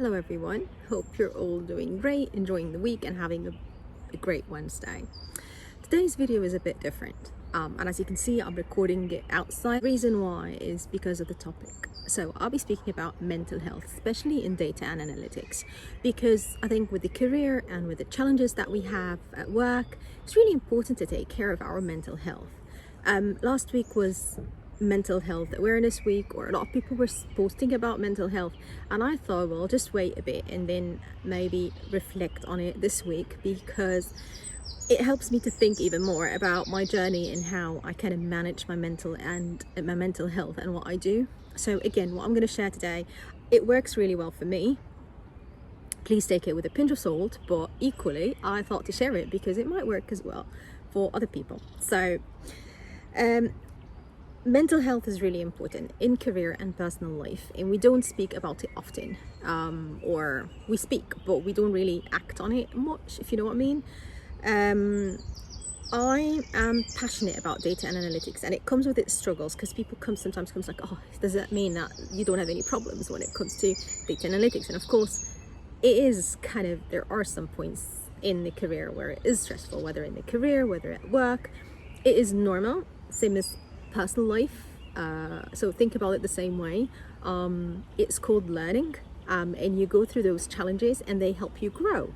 Hello everyone, hope you're all doing great, enjoying the week and having a great Wednesday. Today's video is a bit different and as you can see I'm recording it outside. The reason why is because of the topic. So I'll be speaking about mental health, especially in data and analytics, because I think with the career and with the challenges that we have at work, it's really important to take care of our mental health. Last week was Mental Health Awareness Week, or a lot of people were posting about mental health, and I thought, well, just wait a bit and then maybe reflect on it this week, because it helps me to think even more about my journey and how I kind of manage my mental health and what I do. So again, what I'm going to share today, it works really well for me. Please take it with a pinch of salt, but equally I thought to share it because it might work as well for other people. So mental health is really important in career and personal life, and we don't speak about it often, or we speak but we don't really act on it much, if you know what I mean. I am passionate about data and analytics, and it comes with its struggles, because people sometimes comes like, oh, does that mean that you don't have any problems when it comes to data analytics? And of course it is kind of, there are some points in the career where it is stressful, whether in the career, whether at work. It is normal, same as personal life, so think about it the same way. It's called learning, and you go through those challenges and they help you grow.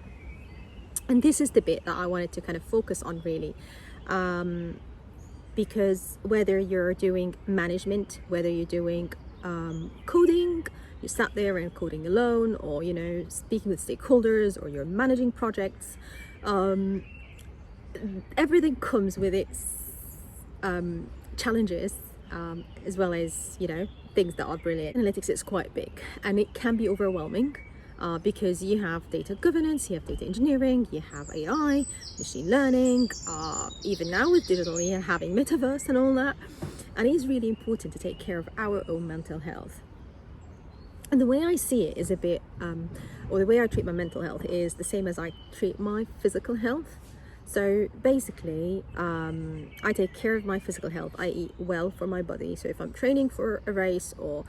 And this is the bit that I wanted to kind of focus on really, because whether you're doing management, whether you're doing coding, you sat there and coding alone, or speaking with stakeholders, or you're managing projects, everything comes with its challenges, as well as things that are brilliant. Analytics is quite big and it can be overwhelming, because you have data governance, you have data engineering, you have AI, machine learning, even now with digital you're having metaverse and all that. And it is really important to take care of our own mental health. And the way I see it is a bit, or the way I treat my mental health is the same as I treat my physical health. So basically, I take care of my physical health. I eat well for my body. So if I'm training for a race or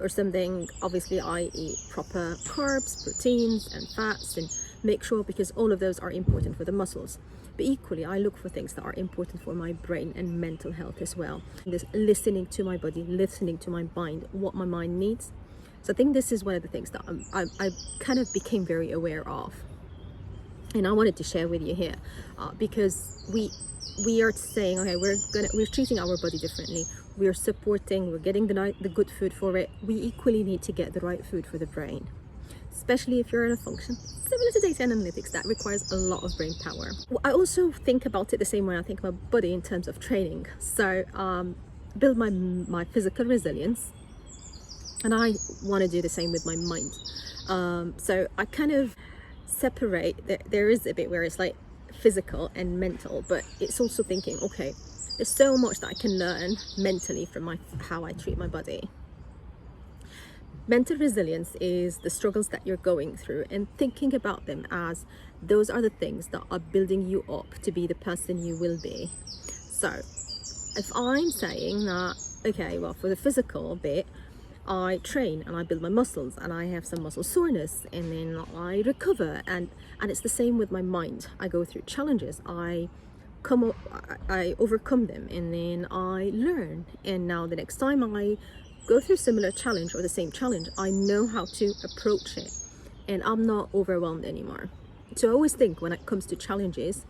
something, obviously I eat proper carbs, proteins and fats, and make sure, because all of those are important for the muscles. But equally, I look for things that are important for my brain and mental health as well. This listening to my body, listening to my mind, what my mind needs. So I think this is one of the things that I kind of became very aware of. And I wanted to share with you here, because we are saying, okay, we're treating our body differently. We are supporting, we're getting the good food for it. We equally need to get the right food for the brain, especially if you're in a function similar to data and analytics that requires a lot of brain power. I also think about it the same way I think about body in terms of training. So build my physical resilience, and I want to do the same with my mind. So I kind of separate. There is a bit where it's like physical and mental, but it's also thinking, okay, there's so much that I can learn mentally from how I treat my body. Mental resilience is the struggles that you're going through, and thinking about them as those are the things that are building you up to be the person you will be. So if I'm saying that, okay, well, for the physical bit, I train and I build my muscles and I have some muscle soreness, and then I recover, and it's the same with my mind. I go through challenges, I overcome them, and then I learn, and now the next time I go through a similar challenge or the same challenge, I know how to approach it and I'm not overwhelmed anymore. So I always think when it comes to challenges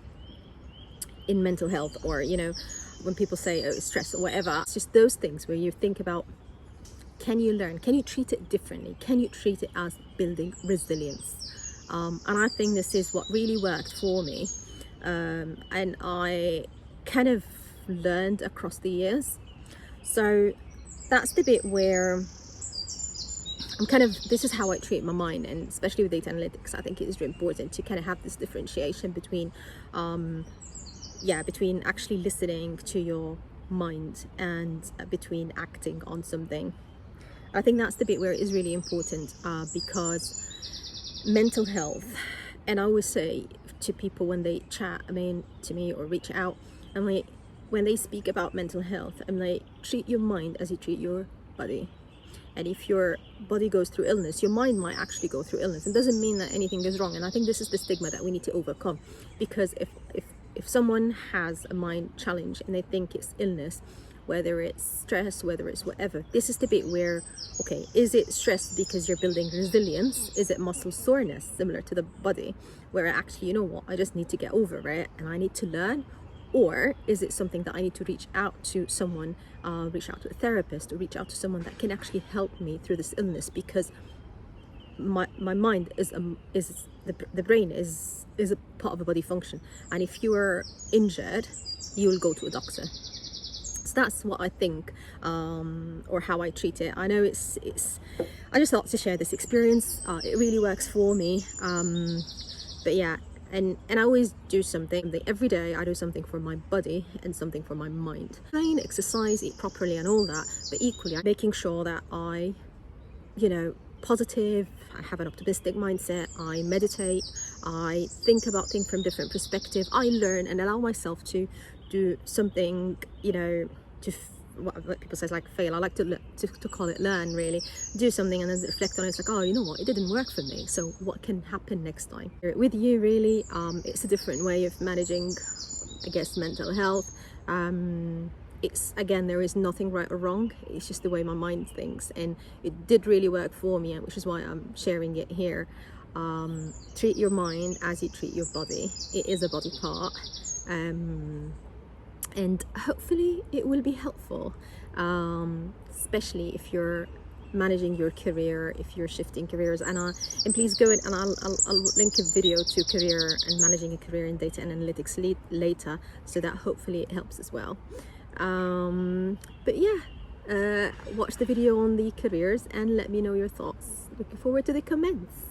in mental health, or when people say, oh, stress or whatever, it's just those things where you think about, can you learn? Can you treat it differently? Can you treat it as building resilience? And I think this is what really worked for me. And I kind of learned across the years. So that's the bit where this is how I treat my mind, and especially with data analytics, I think it is really important to kind of have this differentiation between, between actually listening to your mind and between acting on something. I think that's the bit where it is really important, because mental health, and I always say to people when they chat, to me or reach out, I'm like, when they speak about mental health, I'm like, treat your mind as you treat your body. And if your body goes through illness, your mind might actually go through illness. It doesn't mean that anything is wrong. And I think this is the stigma that we need to overcome, because if someone has a mind challenge and they think it's illness, whether it's stress, whether it's whatever, this is the bit where, okay, is it stress because you're building resilience? Is it muscle soreness similar to the body, where actually, you know what, I just need to get over it and I need to learn? Or is it something that I need to reach out to someone, reach out to a therapist, or reach out to someone that can actually help me through this illness? Because my mind is the brain is a part of a body function, and if you are injured, you will go to a doctor. So that's what I think, or how I treat it. I know it's I just thought to share this experience. It really works for me, but yeah. And I always do something every day. I do something for my body and something for my mind. Train, exercise, eat properly and all that, but equally I'm making sure that I, you know, positive, I have an optimistic mindset, I meditate, I think about things from different perspectives, I learn and allow myself to do something, you know, to what people say is like fail. I like to call it learn, really. Do something and then reflect on it. It's like, oh, you know what, it didn't work for me, so what can happen next time? With you, really, it's a different way of managing, I guess, mental health. It's, again, there is nothing right or wrong. It's just the way my mind thinks, and it did really work for me, which is why I'm sharing it here. Treat your mind as you treat your body. It is a body part. And hopefully it will be helpful, especially if you're managing your career, if you're shifting careers. And please go in, and I'll link a video to career and managing a career in data and analytics later, so that hopefully it helps as well. But yeah, watch the video on the careers and let me know your thoughts. Looking forward to the comments.